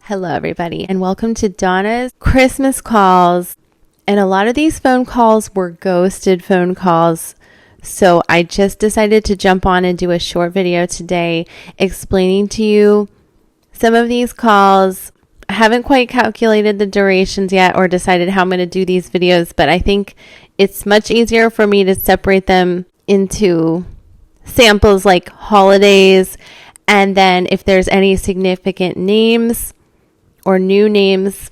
Hello, everybody, and welcome to Donna's Christmas calls. And a lot of these phone calls were ghosted phone calls. So I just decided to jump on and do a short video today explaining to you some of these calls. I haven't quite calculated the durations yet or decided how I'm going to do these videos, but I think it's much easier for me to separate them into samples like holidays, and then if there's any significant names or new names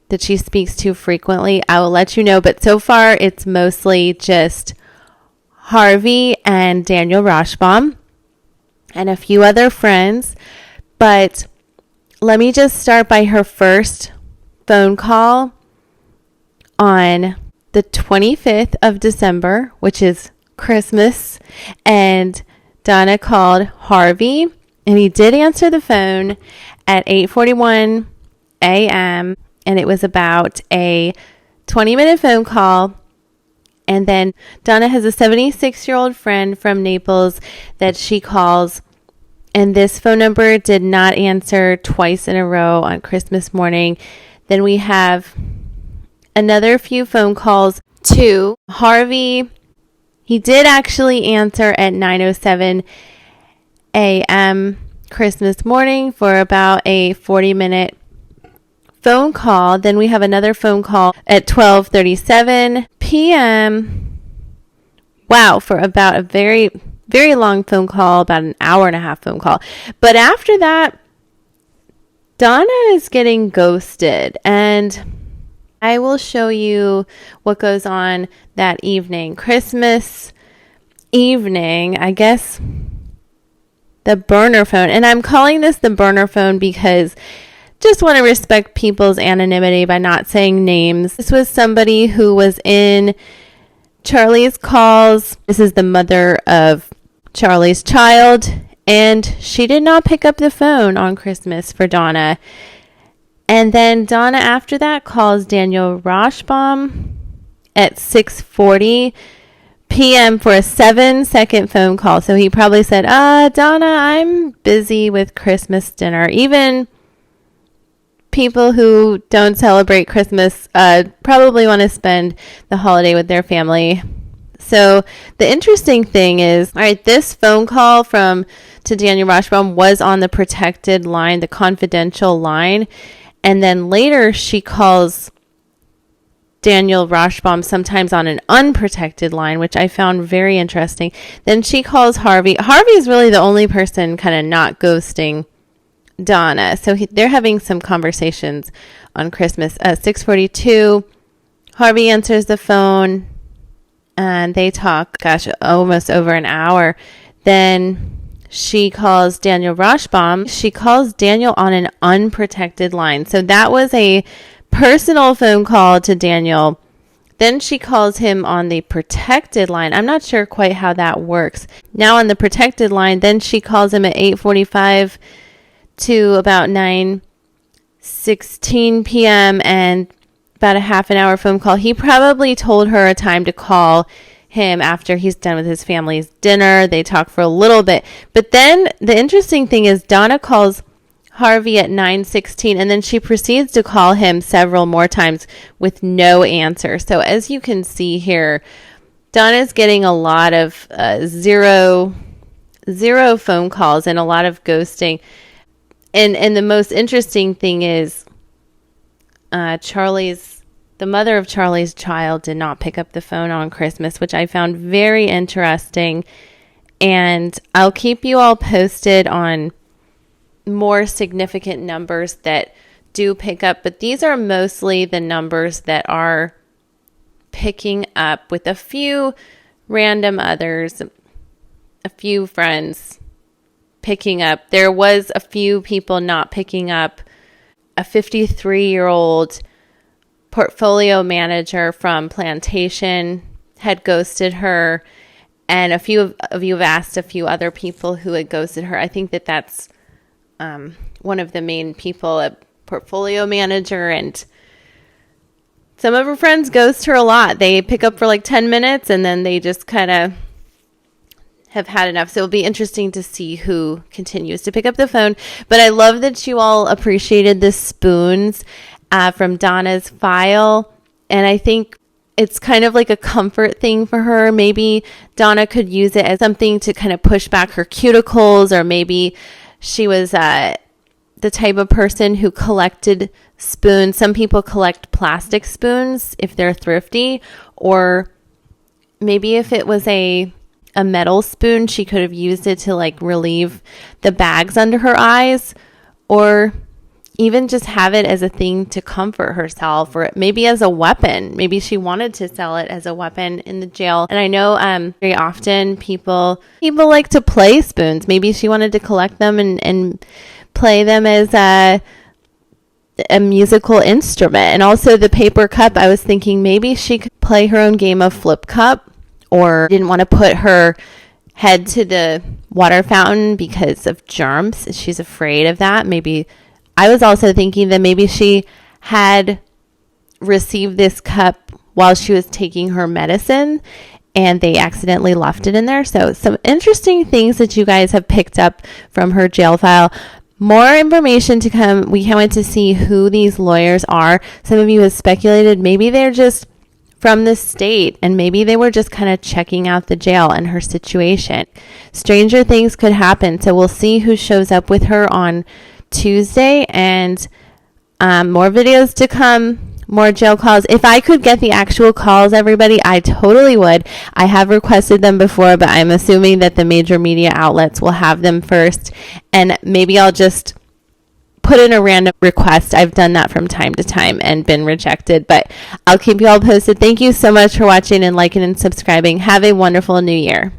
that she speaks to frequently, I will let you know. But so far, it's mostly just Harvey and Daniel Rashbaum and a few other friends. But let me just start by her first phone call on the 25th of December, which is Christmas. And Donna called Harvey, and he did answer the phone at 8:41 a.m. and it was about a 20-minute phone call. And then Donna has a 76-year-old friend from Naples that she calls, and this phone number did not answer twice in a row on Christmas morning. Then we have another few phone calls to Harvey. He did actually answer at 9:07 a.m. Christmas morning for about a 40-minute phone call. Then we have another phone call at 12:37 p.m. Wow, for about a very, very long phone call, about an hour and a half phone call. But after that, Donna is getting ghosted, and I will show you what goes on that evening. Christmas evening, I guess, the burner phone. And I'm calling this the burner phone because just want to respect people's anonymity by not saying names. This was somebody who was in Charlie's calls. This is the mother of Charlie's child, and she did not pick up the phone on Christmas for Donna. And then Donna, after that, calls Daniel Rashbaum at 6:40 p.m. for a 7-second phone call. So he probably said, Donna, I'm busy with Christmas dinner. Even people who don't celebrate Christmas probably want to spend the holiday with their family. So the interesting thing is, all right, this phone call to Daniel Rashbaum was on the protected line, the confidential line. And then later she calls Daniel Rashbaum sometimes on an unprotected line, which I found very interesting. Then she calls Harvey. Harvey is really the only person kind of not ghosting Donna. So they're having some conversations on Christmas. 6:42, Harvey answers the phone and they talk, almost over an hour. Then she calls Daniel Rashbaum. She calls Daniel on an unprotected line. So that was a personal phone call to Daniel. Then she calls him on the protected line. I'm not sure quite how that works. Now on the protected line, then she calls him at 8:45 to about 9:16 p.m. and about a half an hour phone call. He probably told her a time to call him after he's done with his family's dinner. They talk for a little bit. But then the interesting thing is Donna calls Harvey at 9:16, and then she proceeds to call him several more times with no answer. So as you can see here, Donna's getting a lot of zero phone calls and a lot of ghosting. And the most interesting thing is the mother of Charlie's child did not pick up the phone on Christmas, which I found very interesting. And I'll keep you all posted on more significant numbers that do pick up. But these are mostly the numbers that are picking up, with a few random others, a few friends picking up. There was a few people not picking up. A 53-year-old portfolio manager from Plantation had ghosted her, and a few of you have asked a few other people who had ghosted her. I think that's one of the main people, a portfolio manager, and some of her friends ghost her a lot. They pick up for like 10 minutes and then they just kind of have had enough. So it'll be interesting to see who continues to pick up the phone. But I love that you all appreciated the spoons from Donna's file. And I think it's kind of like a comfort thing for her. Maybe Donna could use it as something to kind of push back her cuticles, or maybe she was the type of person who collected spoons. Some people collect plastic spoons if they're thrifty, or maybe if it was a metal spoon, she could have used it to like relieve the bags under her eyes, or even just have it as a thing to comfort herself, or maybe as a weapon. Maybe she wanted to sell it as a weapon in the jail. And I know very often people like to play spoons. Maybe she wanted to collect them and play them as a musical instrument. And also the paper cup, I was thinking maybe she could play her own game of flip cup, or didn't want to put her head to the water fountain because of germs. She's afraid of that. Maybe I was also thinking that maybe she had received this cup while she was taking her medicine and they accidentally left it in there. So some interesting things that you guys have picked up from her jail file. More information to come. We can't wait to see who these lawyers are. Some of you have speculated maybe they're just from the state, and maybe they were just kind of checking out the jail and her situation. Stranger things could happen. So we'll see who shows up with her on Tuesday, and more videos to come, more jail calls. If I could get the actual calls, everybody, I totally would. I have requested them before, but I'm assuming that the major media outlets will have them first, and maybe I'll just put in a random request. I've done that from time to time and been rejected, but I'll keep you all posted. Thank you so much for watching and liking and subscribing. Have a wonderful new year.